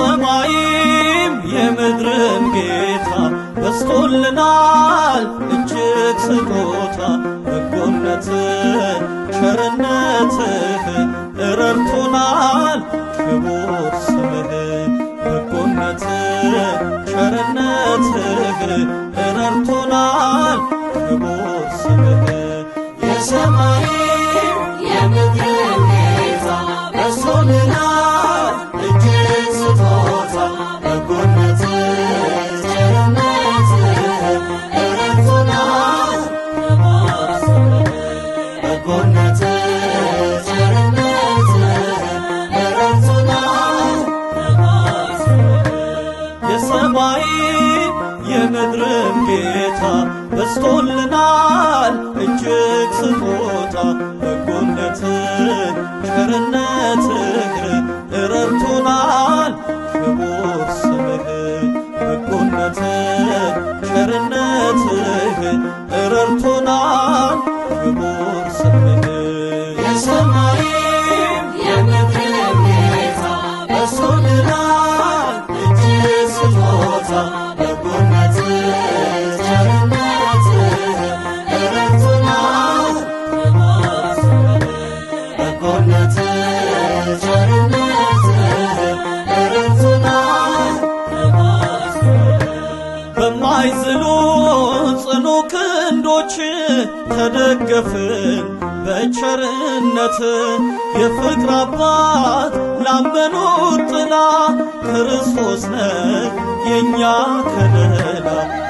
የሰማይም የምድርም ጌታ በስቶልናል እጅግ ስጦታ በጎነትህ ቸርነትህ ረድቶናል ክቡር ስምህ በጎነትህ ቸርነትህ ረድቶናል ክቡር ስምህ የሰማይም የምድርም ጌታ በስቶልናል የምድርም ጌታ በስቶልናል እጅግ ስጦታ በጎነትህ ቸርነትህ ረድቶናል ክቡር ስምህ በጎነትህ ቸርነትህ ረድቶናል ክቡር ስምህ የሰማይም የምድርም ጌታ በስቶልናል እጅግ ስጦታ በማይዝሉ ጽኑ ክንዶች ተደገፍን በቸርነት የፍቅር አባት ላመኑት ጥላ ክርስቶስ ነህ የእኛ ከለላ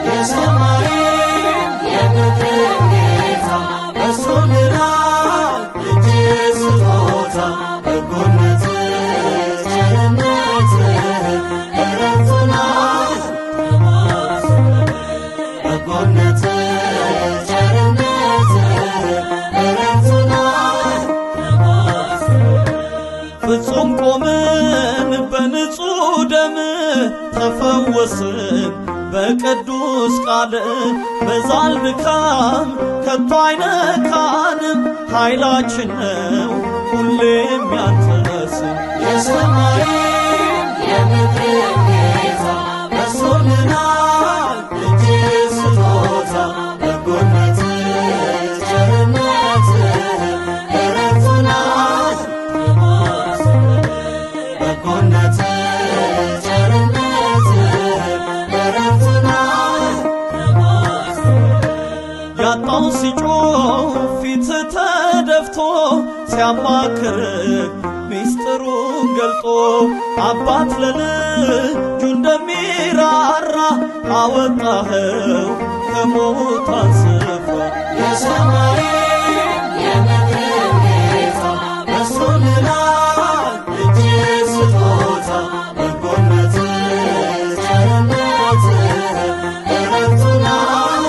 የሰማይም የምድርም ጌታ በስቶልናል እጅግ ስጦታ በጎነትህ ቸርነትህ ረድቶናል በጎነትህ ቸርነትህ ረድቶናል ፍጹም ቆምን በንጹሕ ደም ተፈወስን በቅዱስ ቃል በዛል ድካም ከቶ አይነካንም ኃይላችን ነው ሁሌም ያንተ ስም የሰማይም የምድርም ጌታ በስቶልናል እጅግ ስጦታ በጎነትህ ቸርነትህ ረድቶናል በጎነትህ ያጣው ሲጮህ ፊት ተደፍቶ ሲያማክርህ ሚስጥሩን ገልጦ አባት ለልጁ እንደሚራራ አወጣኸው ከሞት አንስቶ የሰማይም የምድርም ጌታ በስቶልናል እጅግ ስጦታ በጎነትህ ቸርነትህ ረድቶናል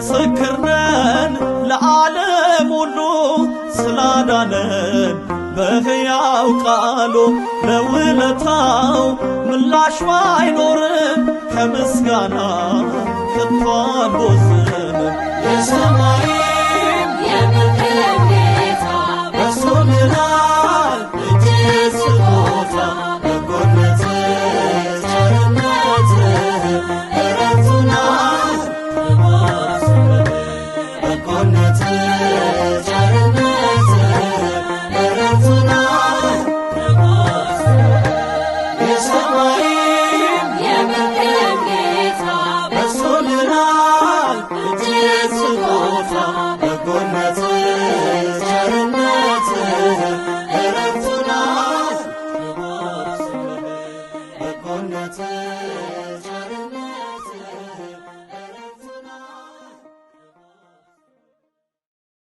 ምስክርነን ለዓለም ሁሉ ስላዳነን በሕያው ቃሉ ለውለታው ምላሽ ባይኖርም ከምስጋና ከቶ አንቦዝንም የሰማይም የምድርም